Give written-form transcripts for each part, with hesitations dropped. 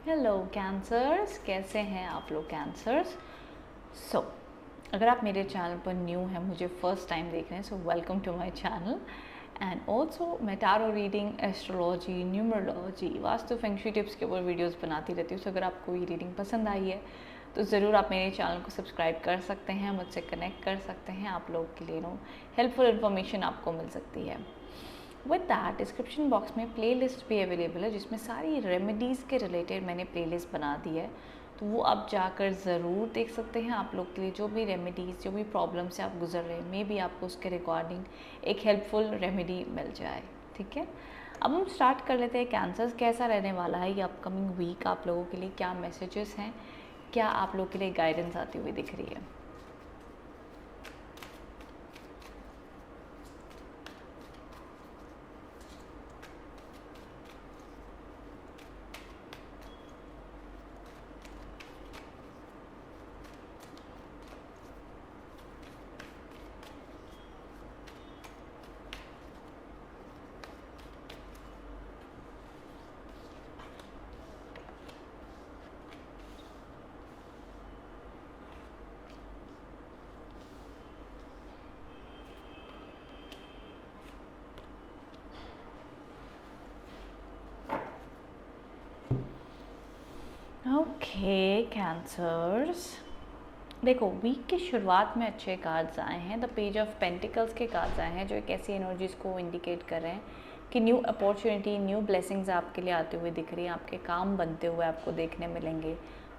Hello cancers, कैसे हैं आप लोग कैंसर्स। अगर आप मेरे चैनल पर न्यू हैं, मुझे फर्स्ट टाइम देख रहे हैं, so welcome to my channel. And also मैं tarot reading, astrology, numerology, vastu feng shui tips के ऊपर वीडियोस बनाती रहती हूँ। सो अगर आपको ये रीडिंग पसंद आई है तो ज़रूर आप मेरे चैनल को सब्सक्राइब कर सकते हैं, मुझसे कनेक्ट कर सकते हैं। आप लोग के लिए हेल्पफुल इन्फॉर्मेशन आपको मिल सकती है। विद दैट डिस्क्रिप्शन बॉक्स में प्लेलिस्ट भी अवेलेबल है, जिसमें सारी रेमेडीज़ के रिलेटेड मैंने प्लेलिस्ट बना दी है, तो वो आप जाकर ज़रूर देख सकते हैं। आप लोग के लिए जो भी रेमेडीज़, जो भी प्रॉब्लम से आप गुजर रहे हैं, मे बी आपको उसके रिकॉर्डिंग एक हेल्पफुल रेमेडी मिल जाए। ठीक है, अब हम स्टार्ट कर लेते हैं। कैंसर्स कैसा रहने वाला है ये अपकमिंग वीक, आप लोगों के लिए क्या मैसेजेस हैं, क्या आप लोग के लिए गाइडेंस आती हुई दिख रही है। ओके कैंसर्स, देखो वीक की शुरुआत में अच्छे कार्ड्स आए हैं। द पेज ऑफ पेंटिकल्स के कार्ड्स आए हैं, जो एक ऐसी एनर्जीज़ को इंडिकेट कर रहे हैं कि न्यू अपॉर्चुनिटी, न्यू ब्लेसिंग्स आपके लिए आते हुए दिख रही है। आपके काम बनते हुए आपको देखने मिलेंगे।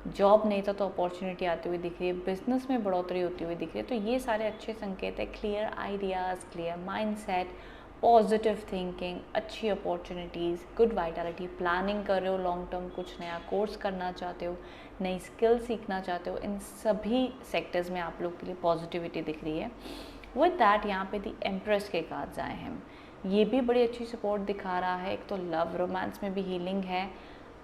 जॉब नहीं था तो अपॉर्चुनिटी आती हुई दिख रही है, बिजनेस में बढ़ोतरी होती हुई दिख रही है। तो ये सारे अच्छे संकेत है। Clear ideas, clear mindset, positive thinking, अच्छी अपॉर्चुनिटीज़, गुड वाइटलिटी, प्लानिंग कर रहे हो लॉन्ग टर्म, कुछ नया कोर्स करना चाहते हो, नई स्किल सीखना चाहते हो, इन सभी सेक्टर्स में आप लोग के लिए पॉजिटिविटी दिख रही है। विद दैट यहाँ पे दी एम्प्रेस के कार्ड्स आए हैं, ये भी बड़ी अच्छी सपोर्ट दिखा रहा है। एक तो लव रोमांस में भी हीलिंग है,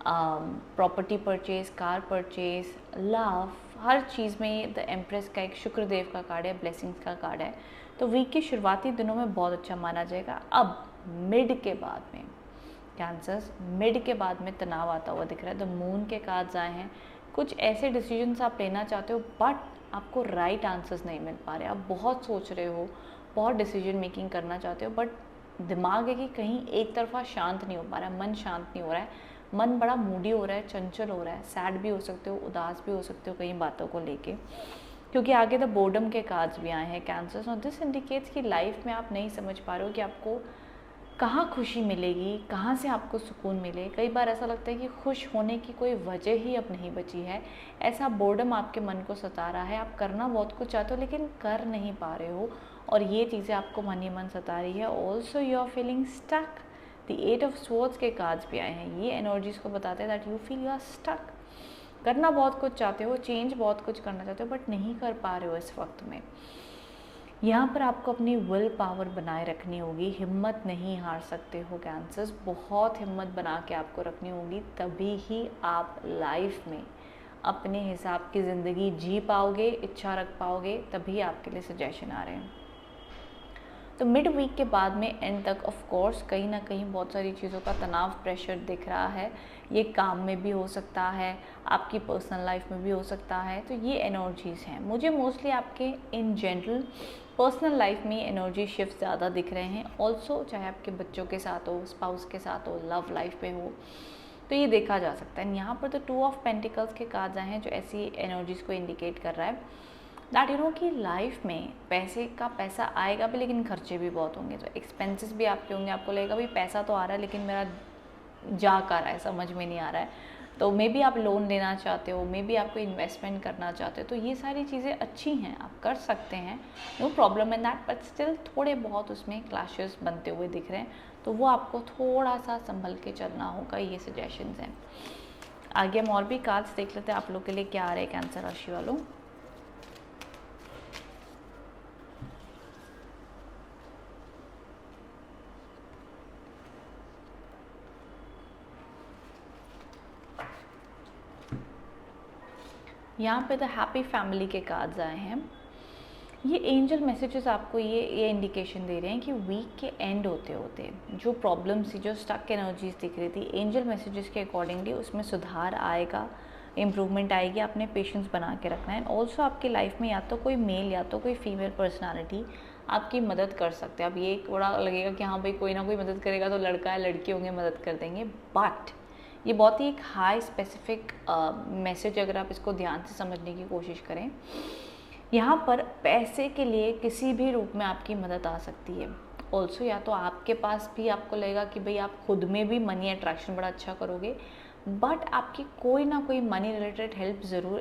property purchase, car purchase, love, हर चीज़ में द एम्प्रेस का एक शुक्रदेव का कार्ड है, ब्लेसिंग्स का कार्ड है। तो वीक के शुरुआती दिनों में बहुत अच्छा माना जाएगा। अब मिड के बाद में कैंसर्स, मिड के बाद में तनाव आता हुआ दिख रहा है। द मून के कार्ड्स आए हैं। कुछ ऐसे डिसीजंस आप लेना चाहते हो बट आपको राइट आंसर्स नहीं मिल पा रहे। आप बहुत सोच रहे हो, बहुत डिसीजन मेकिंग करना चाहते हो, बट दिमाग है कि कहीं एक तरफा शांत नहीं हो पा रहा है, मन शांत नहीं हो रहा है, मन बड़ा मूडी हो रहा है, चंचल हो रहा है, सैड भी हो सकते हो, उदास भी हो सकते हो कई बातों को लेके, क्योंकि आगे द बोर्डम के कार्ड्स भी आए हैं कैंसर्स। और दिस इंडिकेट्स कि लाइफ में आप नहीं समझ पा रहे हो कि आपको कहाँ खुशी मिलेगी, कहाँ से आपको सुकून मिले। कई बार ऐसा लगता है कि खुश होने की कोई वजह ही अब नहीं बची है। ऐसा बोर्डम आपके मन को सता रहा है। आप करना बहुत कुछ चाहते हो लेकिन कर नहीं पा रहे हो, और ये चीज़ें आपको मन ही मन सता रही है। Also you are feeling stuck. The 8 of swords के कार्ड्स भी आए हैं। ये एनर्जीज़ को बताते हैं that you feel you are stuck. करना बहुत कुछ चाहते हो, चेंज बहुत कुछ करना चाहते हो, बट नहीं कर पा रहे हो इस वक्त में। यहाँ पर आपको अपनी विल पावर बनाए रखनी होगी, हिम्मत नहीं हार सकते हो कैंसर्स। बहुत हिम्मत बना के आपको रखनी होगी, तभी ही आप लाइफ में अपने हिसाब की ज़िंदगी जी पाओगे, इच्छा रख पाओगे। तभी आपके लिए सजेशन आ रहे हैं। तो मिड वीक के बाद में एंड तक ऑफ कोर्स कहीं ना कहीं बहुत सारी चीज़ों का तनाव, प्रेशर दिख रहा है। ये काम में भी हो सकता है, आपकी पर्सनल लाइफ में भी हो सकता है। तो ये एनर्जीज़ हैं। मुझे मोस्टली आपके इन जनरल पर्सनल लाइफ में एनर्जी शिफ्ट ज़्यादा दिख रहे हैं। ऑल्सो चाहे आपके बच्चों के साथ हो, स्पाउस के साथ हो, लव लाइफ पे हो, तो ये देखा जा सकता है। यहाँ पर तो 2 ऑफ पेंटिकल्स के कार्ड्स आए हैं, जो ऐसी एनर्जीज़ को इंडिकेट कर रहा है दैट यू नो कि लाइफ में पैसे का पैसा आएगा भी, लेकिन खर्चे भी बहुत होंगे। तो एक्सपेंसेस भी आपके होंगे। आपको लगेगा भाई पैसा तो आ रहा है लेकिन मेरा जा कर रहा है, समझ में नहीं आ रहा है। तो मे बी आप लोन लेना चाहते हो, मे बी आपको इन्वेस्टमेंट करना चाहते हो। तो ये सारी चीज़ें अच्छी हैं, आप कर सकते हैं, no problem in that, but still थोड़े बहुत उसमें क्लैशेस बनते हुए दिख रहे हैं। तो वो आपको थोड़ा सा संभल के चलना होगा। ये सजेशंस हैं। आगे हम और भी कार्ड्स देख लेते हैं आप लोग के लिए क्या आ रहे हैं कैंसर राशि वालों। यहाँ पे द हैप्पी फैमिली के कार्ड्स आए हैं। ये एंजल मैसेजेस आपको ये इंडिकेशन दे रहे हैं कि वीक के एंड होते होते जो प्रॉब्लम्स थी, जो स्टक एनर्जीज दिख रही थी, एंजल मैसेजेस के अकॉर्डिंगली उसमें सुधार आएगा, इम्प्रूवमेंट आएगी। आपने पेशेंस बना के रखना है। ऑल्सो आपकी लाइफ में या तो कोई मेल या तो कोई फीमेल पर्सनालिटी आपकी मदद कर सकते हैं। अब ये एक बड़ा लगेगा कि हाँ भाई कोई ना कोई मदद करेगा, तो लड़का है लड़की होंगे मदद कर देंगे, बट ये बहुत ही एक हाई स्पेसिफिक मैसेज, अगर आप इसको ध्यान से समझने की कोशिश करें, यहाँ पर पैसे के लिए किसी भी रूप में आपकी मदद आ सकती है। ऑल्सो या तो आपके पास भी आपको लगेगा कि भाई आप खुद में भी मनी अट्रैक्शन बड़ा अच्छा करोगे, बट आपकी कोई ना कोई मनी रिलेटेड हेल्प ज़रूर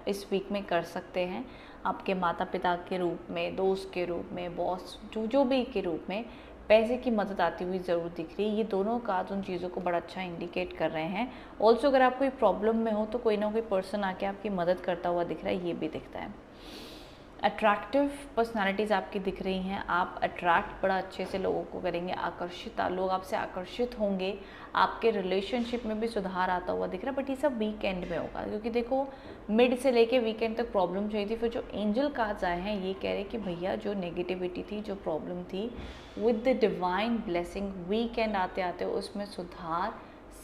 इस वीक में कर सकते हैं। आपके माता पिता के रूप में, दोस्त के रूप में, बॉस जो भी के रूप में पैसे की मदद आती हुई ज़रूर दिख रही है। ये दोनों कार्ड उन चीज़ों को बड़ा अच्छा इंडिकेट कर रहे हैं। ऑल्सो अगर आप कोई प्रॉब्लम में हो तो कोई ना कोई पर्सन आके आपकी मदद करता हुआ दिख रहा है, ये भी दिखता है। अट्रैक्टिव पर्सनालिटीज़ आपकी दिख रही हैं। आप अट्रैक्ट बड़ा अच्छे से लोगों को करेंगे, आकर्षित, लोग आपसे आकर्षित होंगे। आपके रिलेशनशिप में भी सुधार आता हुआ दिख रहा है, बट ये सब वीकेंड में होगा, क्योंकि देखो मिड से लेके वीकेंड तक प्रॉब्लम चाहिए थी। फिर जो एंजल कार्ड्स आए हैं ये कह रहे हैं कि भैया जो नेगेटिविटी थी, जो प्रॉब्लम थी, with the divine blessing weekend आते आते उसमें सुधार,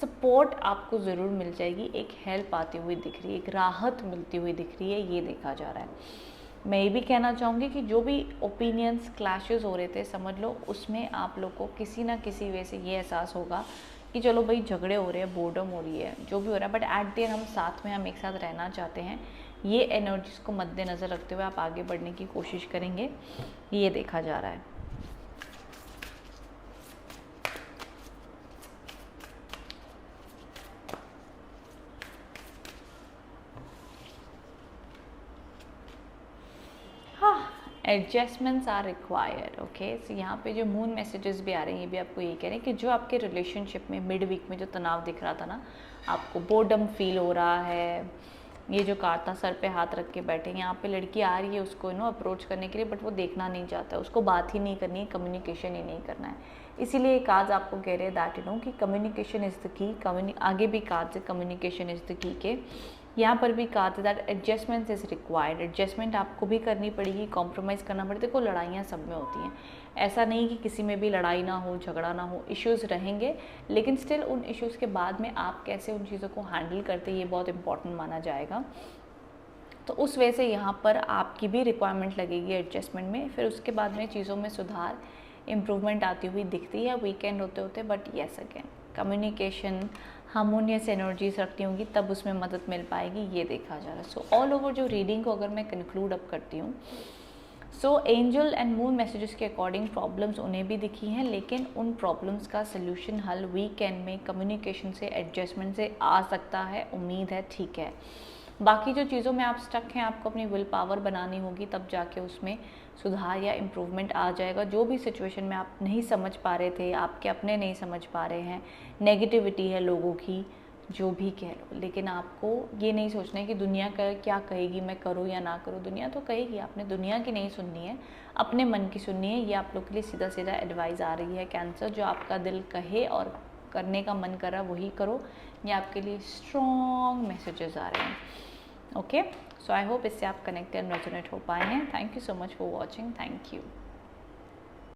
सपोर्ट आपको ज़रूर मिल जाएगी। एक हेल्प आती हुई दिख रही है, एक राहत मिलती हुई दिख रही है, ये देखा जा रहा है। मैं ये भी कहना चाहूँगी कि जो भी ओपिनियंस क्लैशेस हो रहे थे, समझ लो उसमें आप लोग को किसी ना किसी वे से ये एहसास होगा कि चलो भाई झगड़े हो रहे हैं, बोर्डम हो रही है, जो भी हो रहा है, बट एट द एंड हम साथ में, हम एक साथ रहना चाहते हैं। ये एनर्जीज़ को मद्देनज़र रखते हुए आप आगे बढ़ने की कोशिश करेंगे, ये देखा जा रहा है। Adjustments are required. Okay, so यहाँ पे जो मून मैसेजेस भी आ रहे हैं ये भी आपको ये कह रहे हैं कि जो आपके रिलेशनशिप में मिड वीक में जो तनाव दिख रहा था ना, आपको बोर्डम फील हो रहा है, ये जो कार्ड था सर पे हाथ रख के बैठे, यहाँ पे लड़की आ रही है उसको अप्रोच करने के लिए, बट वो देखना नहीं चाहता, उसको बात ही नहीं करनी है, कम्युनिकेशन ही नहीं करना है। इसीलिए कार्ड आपको कह रहे हैं दैट कि कम्युनिकेशन इज़ द की। आगे भी कार्ड से कम्युनिकेशन इज़ द की के यहाँ पर भी कहा था that adjustment is required. Adjustment आपको भी करनी पड़ेगी, कॉम्प्रोमाइज़ करना पड़ेगा। देखो लड़ाइयाँ सब में होती हैं, ऐसा नहीं कि किसी में भी लड़ाई ना हो, झगड़ा ना हो, इश्यूज़ रहेंगे, लेकिन स्टिल उन इश्यूज़ के बाद में आप कैसे उन चीज़ों को हैंडल करते हैं ये बहुत इंपॉर्टेंट माना जाएगा। तो उस वजह से यहाँ पर आपकी भी रिक्वायरमेंट लगेगी एडजस्टमेंट में। फिर उसके बाद में चीज़ों में सुधार, इम्प्रूवमेंट आती हुई दिखती है वीकेंड होते होते। But yes again communication, harmonious energies रखती होंगी तब उसमें मदद मिल पाएगी, ये देखा जा रहा है। सो ऑल ओवर जो रीडिंग को अगर मैं कंक्लूड अप करती हूँ, सो एंजल एंड मून मैसेजेस के अकॉर्डिंग प्रॉब्लम्स उन्हें भी दिखी हैं, लेकिन उन प्रॉब्लम्स का सल्यूशन हल वीकेंड में कम्युनिकेशन से, एडजस्टमेंट से आ सकता है, उम्मीद है, ठीक है। बाकी जो चीज़ों में आप स्टक हैं, आपको अपनी विल पावर बनानी होगी, तब जाके उसमें सुधार या इम्प्रूवमेंट आ जाएगा। जो भी सिचुएशन में आप नहीं समझ पा रहे थे, आपके अपने नहीं समझ पा रहे हैं, नेगेटिविटी है लोगों की, जो भी कह लो, लेकिन आपको ये नहीं सोचना है कि दुनिया का क्या कहेगी, मैं करूँ या ना करूँ। दुनिया तो कहेगी, आपने दुनिया की नहीं सुननी है, अपने मन की सुननी है। ये आप लोग के लिए सीधा सीधा एडवाइस आ रही है कैंसर। जो आपका दिल कहे और करने का मन कर रहा है वही करो, ये आपके लिए स्ट्रॉन्ग मैसेजेस आ रहे हैं। ओके, सो आई होप इससे आप कनेक्ट एंड रेजोनेट हो पाए हैं। Thank you so much for watching, thank you.